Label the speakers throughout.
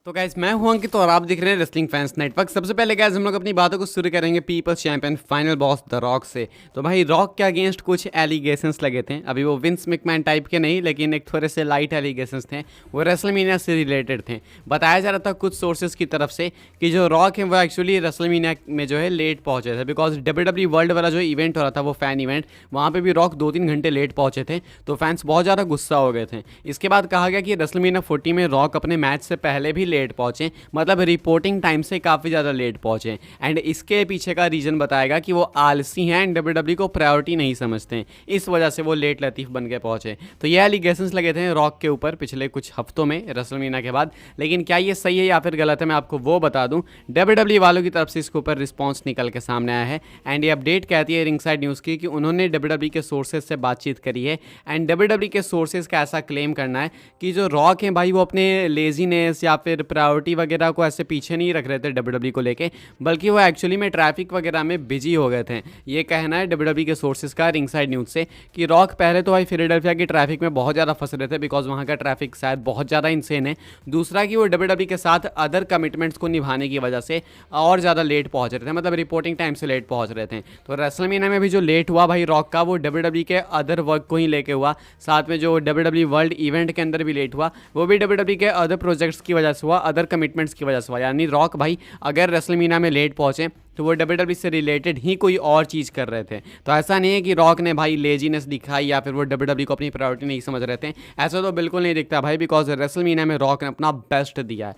Speaker 1: तो गाइस मैं हूं अंकित और आप दिख रहे हैं रेसलिंग फैंस नेटवर्क। सबसे पहले गाइस हम लोग अपनी बातों को शुरू करेंगे people's champion final boss the rock से। तो भाई रॉक के अगेंस्ट कुछ एलिगेशंस लगे थे, अभी वो विंस मैकमैन टाइप के नहीं लेकिन एक थोड़े से लाइट एलिगेशंस थे, वो रेसलमेनिया से रिलेटेड थे। बताया जा रहा था कुछ सोर्सेज की तरफ से कि जो रॉक है वो एक्चुअली रेसलमेनिया में जो है लेट पहुंचे थे, बिकॉज डब्ल्यूडब्ल्यू वर्ल्ड वाला जो इवेंट हो रहा था वो फैन इवेंट, वहाँ पर भी रॉक 2-3 घंटे लेट पहुंचे थे, तो फैंस बहुत ज़्यादा गुस्सा हो गए थे। इसके बाद कहा गया कि रेसलमेनिया 40 में रॉक अपने मैच से पहले भी लेट पहुंचे, मतलब रिपोर्टिंग टाइम से काफ़ी ज़्यादा लेट पहुंचे। एंड इसके पीछे का रीज़न बताएगा कि वो आलसी हैं एंड डब्ल्यूडब्ल्यू को प्रायोरिटी नहीं समझते हैं, इस वजह से वो लेट लतीफ़ बन के पहुंचे। तो ये एलिगेशंस लगे थे रॉक के ऊपर पिछले कुछ हफ्तों में रेसलमेनिया के बाद, लेकिन क्या ये सही है या फिर गलत है मैं आपको वो बता दूं। डब्ल्यूडब्ल्यू वालों की तरफ से इसके ऊपर रिस्पॉन्स निकल के सामने आया है एंड ये अपडेट कहती है रिंगसाइड न्यूज़ की कि उन्होंने डब्ल्यूडब्ल्यू के सोर्सेज से बातचीत करी है एंड डब्ल्यूडब्ल्यू के सोर्सेज का ऐसा क्लेम करना है कि जो रॉक हैं भाई वो अपने लेजीनेस या फिर प्रायोरिटी वगैरह को ऐसे पीछे नहीं रख रहे थे डब्ल्यूडब्ल्यू को लेके, बल्कि वो एक्चुअली में ट्रैफिक वगैरह में बिजी हो गए थे। ये कहना है डब्ल्यूडब्ल्यू के सोर्सेज का रिंगसाइड न्यूज़ से कि रॉक पहले तो भाई फिलाडेल्फिया की ट्रैफिक में बहुत ज़्यादा फंस रहे थे बिकॉज वहाँ का ट्रैफिक शायद बहुत ज़्यादा इंसेन है। दूसरा कि वो डब्ल्यूडब्ल्यू के साथ अदर कमिटमेंट्स को निभाने की वजह से और ज़्यादा लेट पहुँच रहे थे, मतलब रिपोर्टिंग टाइम से लेट पहुँच रहे थे। तो रेसलमेनिया में भी जो लेट हुआ भाई रॉक का वो डब्ल्यूडब्ल्यू के अदर वर्क को ही लेके हुआ, साथ में जो डब्ल्यूडब्ल्यू वर्ल्ड इवेंट के अंदर भी लेट हुआ वो भी डब्ल्यूडब्ल्यू के अदर प्रोजेक्ट्स की वजह से हुआ, अदर कमिटमेंट्स की वजह से हुआ। यानी रॉक भाई अगर रेसलमेनिया में लेट पहुंचे तो वो डब्ल्यूडब्ल्यू से रिलेटेड ही कोई और चीज़ कर रहे थे। तो ऐसा नहीं है कि रॉक ने भाई लेजीनेस दिखाई या फिर वो डब्ल्यूडब्ल्यू को अपनी प्रायोरिटी नहीं समझ रहे थे, ऐसा तो बिल्कुल नहीं दिखता भाई, बिकॉज रेसलमेनिया में रॉक ने अपना बेस्ट दिया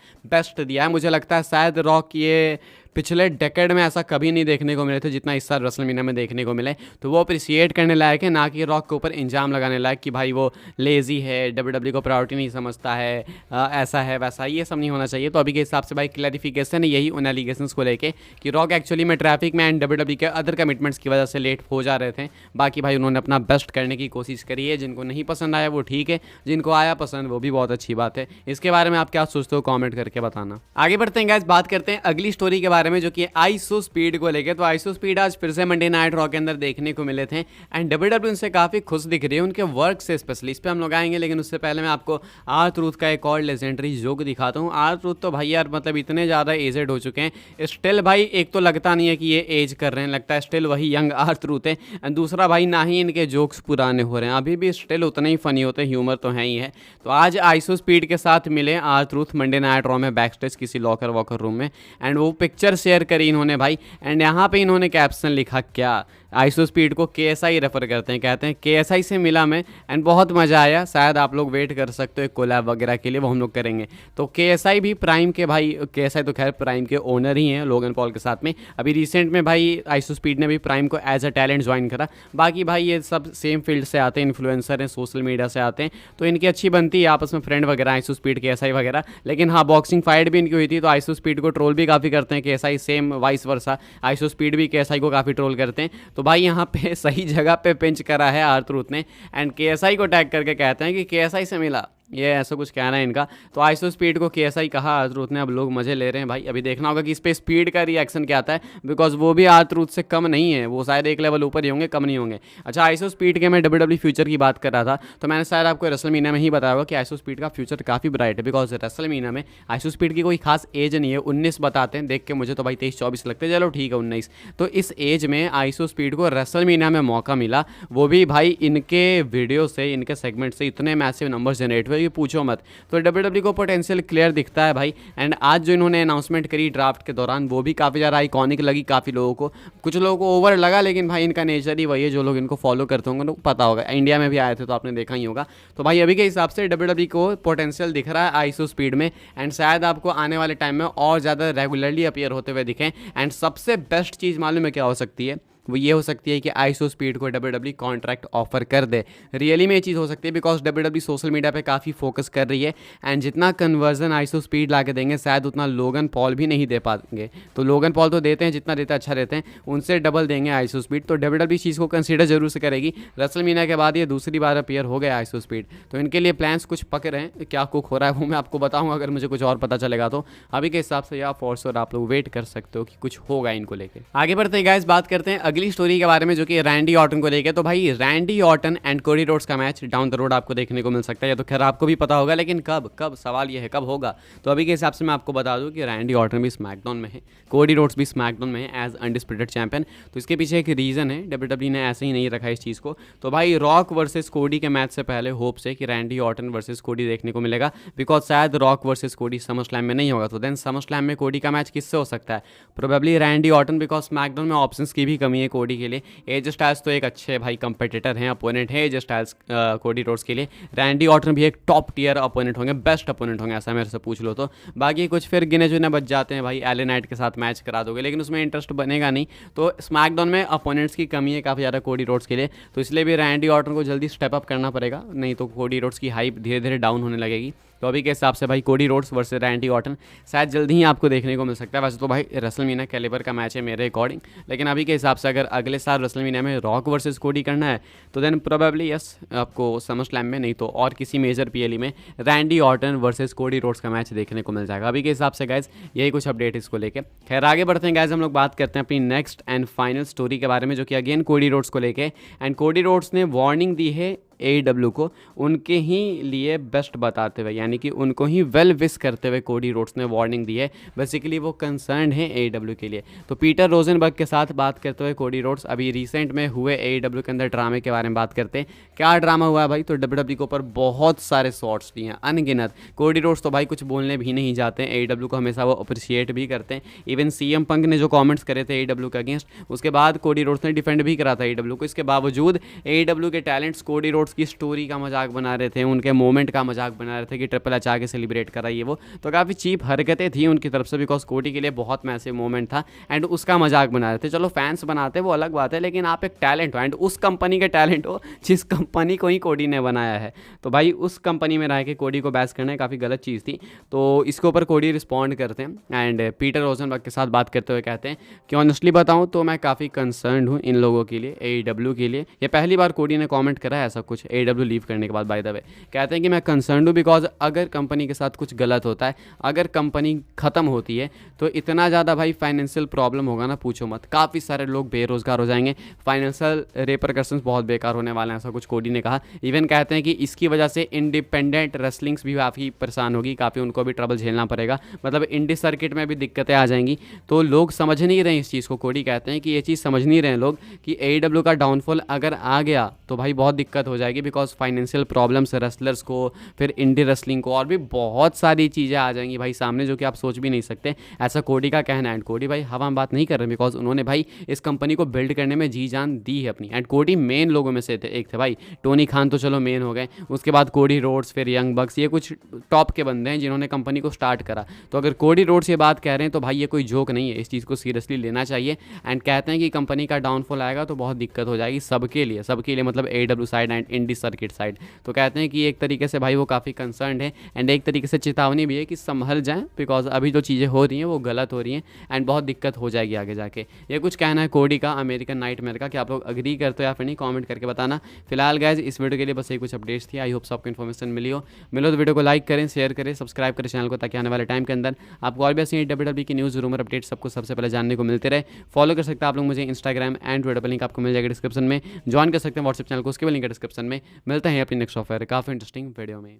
Speaker 1: है। मुझे लगता है शायद रॉक ये पिछले डेकेड में ऐसा कभी नहीं देखने को मिले थे जितना इस साल रेसलमेनिया में देखने को मिले। तो वो अप्रिसिएट करने लायक है, ना कि रॉक के ऊपर इंजाम लगाने लायक कि भाई वो लेज़ी है, डब्ल्यूडब्ल्यू को प्रायोरिटी नहीं समझता है, ऐसा है वैसा, ये सब नहीं होना चाहिए। तो अभी के हिसाब से भाई क्लैरिफिकेशन है यही उन एलिगेशंस को लेके कि रॉक एक्चुअली में ट्रैफिक में एंड डब्ल्यूडब्ल्यू के अदर कमिटमेंट्स की वजह से लेट हो जा रहे थे। बाकी भाई उन्होंने अपना बेस्ट करने की कोशिश करी है, जिनको नहीं पसंद आया वो ठीक है, जिनको आया पसंद वो भी बहुत अच्छी बात है। इसके बारे में आप क्या सोचते हो कॉमेंट करके बताना। आगे बढ़ते हैं गाइस, बात करते हैं अगली स्टोरी के बारे में जो कि आइसो स्पीड को लेके। तो आइसो स्पीड आज फिर से मंडे नाइट रॉ के अंदर देखने को मिले थे एंड डब्ल्यूडब्ल्यू उनसे काफ़ी खुश दिख रही है उनके वर्क से, स्पेशली इस पर हम लोग आएंगे, लेकिन उससे पहले मैं आपको आर-ट्रूथ का एक और लेजेंडरी जोक दिखाता हूँ। आर-ट्रूथ तो भाई यार मतलब इतने ज़्यादा एजेड हो चुके हैं, स्टिल भाई एक तो लगता नहीं है कि ये एज कर रहे हैं, लगता है स्टिल वही यंग आर-ट्रूथ है। एंड दूसरा भाई ना ही इनके जोक्स पुराने हो रहे हैं, अभी भी स्टिल उतने ही फनी होते हैं, ह्यूमर तो है ही है। तो आज आइसो स्पीड के साथ मिले आर-ट्रूथ मंडे नाइट रॉ में बैक स्टेज किसी लॉकर वॉकर रूम में एंड वो पिक्चर शेयर करी इन्होंने भाई। एंड यहाँ पे इन्होंने कैप्शन लिखा, क्या आइसो स्पीड को KSI रेफर करते हैं, कहते हैं KSI से मिला मैं एंड बहुत मज़ा आया, शायद आप लोग वेट कर सकते हो एक कोलैब वगैरह के लिए, वो हम लोग करेंगे। तो KSI भी प्राइम के भाई, KSI तो खैर प्राइम के ओनर ही हैं लोगन पॉल के साथ में। अभी रिसेंट में भाई आइसो स्पीड ने भी प्राइम को एज अ टैलेंट ज्वाइन करा। बाकी भाई ये सब सेम फील्ड से आते हैं, इन्फ्लुएंसर हैं, सोशल मीडिया से आते हैं, तो इनकी अच्छी बनती है आपस में फ्रेंड वगैरह आइसो स्पीड KSI वगैरह। लेकिन हाँ बॉक्सिंग फाइट भी इनकी हुई थी, तो आइसो स्पीड को ट्रोल भी काफ़ी करते हैं KSI, same vice versa iso speed भी KSI को काफ़ी ट्रोल करते हैं। तो भाई यहाँ पे सही जगह पे पिंच करा है आर-ट्रूथ ने एंड KSI को टैग करके कहते हैं कि KSI से मिला, ये ऐसा कुछ कहना है इनका। तो आइसो स्पीड को KSI कहा आर-ट्रूथ ने, अब लोग मजे ले रहे हैं भाई। अभी देखना होगा कि इस पे स्पीड का रिएक्शन क्या आता है, बिकॉज वो भी आर-ट्रूथ से कम नहीं है, वो शायद एक लेवल ऊपर ही होंगे, कम नहीं होंगे। अच्छा आइसो स्पीड के मैं डब्ल्यूडब्ल्यू फ्यूचर की बात कर रहा था, तो मैंने शायद आपको रेसलमेनिया में ही बताया होगा कि आइसो स्पीड का फ्यूचर काफ़ी ब्राइट है, बिकॉज रेसलमेनिया में आइसो स्पीड की कोई खास एज नहीं है। 19 बताते हैं, देख के मुझे तो भाई 23-24 लगते हैं, चलो ठीक है 19। तो इस एज में आइसो स्पीड को रेसलमेनिया में मौका मिला, वो भी भाई इनके वीडियो से, इनके सेगमेंट से इतने मैसिव नंबर जनरेट हुए कि पूछो मत। तो डब्ल्यूडब्ल्यू को पोटेंशियल क्लियर दिखता है भाई। एंड आज जो इन्होंने अनाउंसमेंट करी ड्राफ्ट के दौरान वो भी काफ़ी ज़्यादा आइकॉनिक लगी काफ़ी लोगों को, कुछ लोगों को ओवर लगा, लेकिन भाई इनका नेचर ही वही है, जो लोग इनको फॉलो करते होंगे उनको पता होगा, इंडिया में भी आए थे तो आपने देखा ही होगा। तो भाई अभी के हिसाब से डब्ल्यूडब्ल्यू को पोटेंशियल दिख रहा है आइसो स्पीड में एंड शायद आपको आने वाले टाइम में और ज़्यादा रेगुलरली अपीयर होते हुए दिखें। एंड सबसे बेस्ट चीज़ मालूम है क्या हो सकती है, वो ये हो सकती है कि आइसो स्पीड को डब्ल्यूडब्ल्यू कॉन्ट्रैक्ट ऑफर कर दे। रियली में ये चीज़ हो सकती है, बिकॉज डब्ल्यूडब्ल्यू सोशल मीडिया पे काफ़ी फोकस कर रही है एंड जितना कन्वर्जन आइसो स्पीड ला के देंगे शायद उतना लोगन पॉल भी नहीं दे पाएंगे। तो लोगन पॉल तो देते हैं, जितना देते हैं अच्छा देते हैं, उनसे डबल देंगे आइसो स्पीड। तो डब्ल्यूडब्ल्यू चीज़ को कंसीडर जरूर से करेगी। रेसलमेनिया के बाद ये दूसरी बार अपीयर हो गया आइसो स्पीड, तो इनके लिए प्लान्स कुछ पक रहे हैं। क्या कुक हो रहा है वो मैं आपको बताऊँगा अगर मुझे कुछ और पता चलेगा। तो अभी के हिसाब से या फॉर श्योर आप लोग वेट कर सकते हो कि कुछ होगा इनको लेकर। आगे बढ़ते हैं गाइस, बात करते हैं अगली स्टोरी के बारे में जो कि रैंडी ऑर्टन को लेके, तो भाई Randy Orton and Cody Rhodes का मैच डाउन द रोड आपको देखने को मिल सकता है। या तो खैर आपको भी पता होगा, लेकिन कब सवाल ये है कब होगा। तो अभी के हिसाब से मैं आपको बता दूं कि रैंडी ऑर्टन भी स्मैकडाउन में है, कोडी रोड्स भी स्मैकडाउन में है एज अनडिस्प्यूटेड चैंपियन। तो इसके पीछे एक रीज़न है, डब्ल्यूडब्ल्यूई ने ऐसे ही नहीं रखा इस चीज़ को। तो भाई रॉक वर्सेस कोडी के मैच से पहले होप से कि रैंडी ऑर्टन वर्सेस कोडी देखने को मिलेगा, बिकॉज शायद रॉक वर्सेस कोडी समर स्लैम में नहीं होगा। तो देन समर स्लैम में कोडी का मैच किससे हो सकता है? Probably Randy Orton, because SmackDown में ऑप्शंस की भी कमी है कोडी के लिए। एज स्टाइल्स तो एक अच्छे भाई कंपेटिटर हैं, अपोनेंट है एज स्टाइल्स कोडी रोड्स के लिए। रैंडी ऑर्टन भी एक टॉप टियर अपोनेंट होंगे, बेस्ट अपोनेंट होंगे, ऐसा मेरे से पूछ लो तो। बाकी कुछ फिर गिने चुने बच जाते हैं भाई, एले नाइट के साथ मैच करा दोगे, लेकिन उसमें इंटरेस्ट बनेगा नहीं। तो स्मैकडाउन में अपोनेंट्स की कमी है काफ़ी ज़्यादा कोडी रोड्स के लिए, तो इसलिए भी रैंडी ऑर्टन को जल्दी स्टेप अप करना पड़ेगा, नहीं तो कोडी रोड्स की हाइप धीरे धीरे डाउन होने लगेगी। तो अभी के हिसाब से भाई Cody Rhodes versus Randy Orton शायद जल्दी ही आपको देखने को मिल सकता है। वैसे तो भाई रेसलमेनिया कैलिबर का मैच है मेरे अकॉर्डिंग, लेकिन अभी के हिसाब से अगर अगले साल रेसलमेनिया में रॉक वर्सेस कोडी करना है तो देन प्रोबेबली यस आपको समर स्लैम में, नहीं तो और किसी मेजर पीएलई में Randy Orton versus Cody Rhodes का मैच देखने को मिल जाएगा। अभी के हिसाब से गाइज यही कुछ अपडेट इसको लेके। खैर आगे बढ़ते हैं गाइज, हम लोग बात करते हैं अपनी नेक्स्ट एंड फाइनल स्टोरी के बारे में, जो कि अगेन कोडी रोड्स को लेके। एंड कोडी रोड्स ने वार्निंग दी है AEW को, उनके ही लिए बेस्ट बताते हुए, यानी कि उनको ही वेल विश करते हुए कोडी रोड्स ने वार्निंग दी है। बेसिकली वो कंसर्न है AEW के लिए। तो पीटर रोजनबर्ग के साथ बात करते हुए कोडी रोड्स अभी रिसेंट में हुए AEW के अंदर ड्रामे के बारे में बात करते हैं। क्या ड्रामा हुआ है भाई? तो WWE के ऊपर बहुत सारे शॉट्स लिए हैं, अनगिनत। कोडी रोड्स तो भाई कुछ बोलने भी नहीं जाते हैं, AEW को हमेशा वो अप्रिशिएट भी करते हैं। इवन CM पंक ने जो कॉमेंट्स करे थे AEW के अगेंस्ट, उसके बाद कोडी रोड्स ने डिफेंड भी करा था AEW को। इसके बावजूद AEW के टैलेंट्स कोडी रोड्स की स्टोरी का मजाक बना रहे थे, उनके मोमेंट का मजाक बना रहे थे कि ट्रिपल एच आके सेलिब्रेट करा ये वो। तो काफ़ी चीप हरकतें थी उनकी तरफ से, बिकॉज कोडी के लिए बहुत मैसिव मोमेंट था एंड उसका मजाक बना रहे थे। चलो फैंस बनाते वो अलग बात है, लेकिन आप एक टैलेंट हो एंड उस कंपनी के टैलेंट हो जिस कंपनी को ही कोडी ने बनाया है। तो भाई उस कंपनी में रह के कोडी को बैस करना काफ़ी गलत चीज़ थी। तो इसके ऊपर कोडी रिस्पॉन्ड करते हैं एंड पीटर रोजनबर्ग के साथ बात करते हुए कहते हैं कि ऑनेस्टली बताऊं तो मैं काफ़ी कंसर्न हूं इन लोगों के लिए, AEW के लिए। ये पहली बार कोडी ने कमेंट करा है ऐसा कुछ AEW लीव करने के बाद। बाय द वे कहते हैं कि मैं कंसर्न हूं बिकॉज अगर कंपनी के साथ कुछ गलत होता है, अगर कंपनी ख़त्म होती है तो इतना ज़्यादा भाई फाइनेंशियल प्रॉब्लम होगा ना, पूछो मत। काफ़ी सारे लोग बेरोजगार हो जाएंगे, फाइनेंशियल रिपरकशंस बहुत बेकार होने वाले हैं, ऐसा कुछ कोडी ने कहा। इवन कहते हैं कि इसकी वजह से इंडिपेंडेंट रेसलिंग्स भी काफ़ी परेशान होगी, काफ़ी उनको भी ट्रबल झेलना पड़ेगा, मतलब इंडी सर्किट में भी दिक्कतें आ जाएंगी। तो लोग समझ नहीं रहे इस चीज़ को। कोडी कहते हैं कि ये चीज़ समझ नहीं रहे लोग कि AEW का डाउनफॉल अगर आ गया तो भाई बहुत दिक्कत हो जाएगी, बिकॉज फाइनेंशियल प्रॉब्लम्स रेसलर्स को, फिर इंडी रेसलिंग को, और भी बहुत सारी चीज़ें आ जाएंगी भाई सामने, जो कि आप सोच भी नहीं सकते। ऐसा कोडी का कहना है। एंड कोडी भाई हवा में बात नहीं कर रहे, बिकॉज उन्होंने भाई इस कंपनी को बिल्ड करने में जी जान दी है अपनी। एंड कोडी मेन लोगों में से एक थे भाई। टोनी खान तो चलो मेन हो गए, उसके बाद कोडी रोड्स, फिर यंग बक्स, ये कुछ टॉप के बंदे हैं जिन्होंने कंपनी को स्टार्ट करा। तो अगर कोडी रोड्स ये बात कह रहे हैं तो भाई ये कोई जोक नहीं है, इस चीज़ को सीरियसली लेना चाहिए। एंड कहते हैं कि कंपनी का डाउनफॉल आएगा तो बहुत दिक्कत हो जाएगी सबके लिए मतलब AEW side and indie circuit side. तो कहते हैं कि एक तरीके से भाई वो काफ़ी कंसर्न है एंड एक तरीके से चेतावनी भी है कि संभल जाएं, बिकॉज अभी जो चीज़ें हो रही हैं वो गलत हो रही हैं एंड बहुत दिक्कत हो जाएगी आगे जाके। ये कुछ कहना है कोडी का, अमेरिकन नाइटमेयर का। कि आप लोग अग्री करते हो या फिर नहीं, कमेंट करके बताना। फिलहाल गाइज इस वीडियो के लिए बस ये कुछ अपडेट्स थी। आई होप सबको इन्फॉर्मेशन मिलो तो वीडियो को लाइक करें, शेयर करें, सब्सक्राइब करें चैनल को, ताकि आने वाले टाइम के अंदर आपको और भी ऐसी WWE की न्यूज़, रूमर, अपडेट सबको सबसे पहले जानने को मिलते रहे। फॉलो कर सकते हैं आप लोग मुझे इंस्टाग्राम एंड ट्विटर पर, लिंक आपको मिल जाएगा डिस्क्रिप्शन में। ज्वाइन कर सकते हैं व्हाट्सएप चैनल को, उसके भी लिंक है डिस्क्रिप्शन में। मिलते हैं अपनी नेक्स्ट ऑफर काफ़ी इंटरेस्टिंग वीडियो में।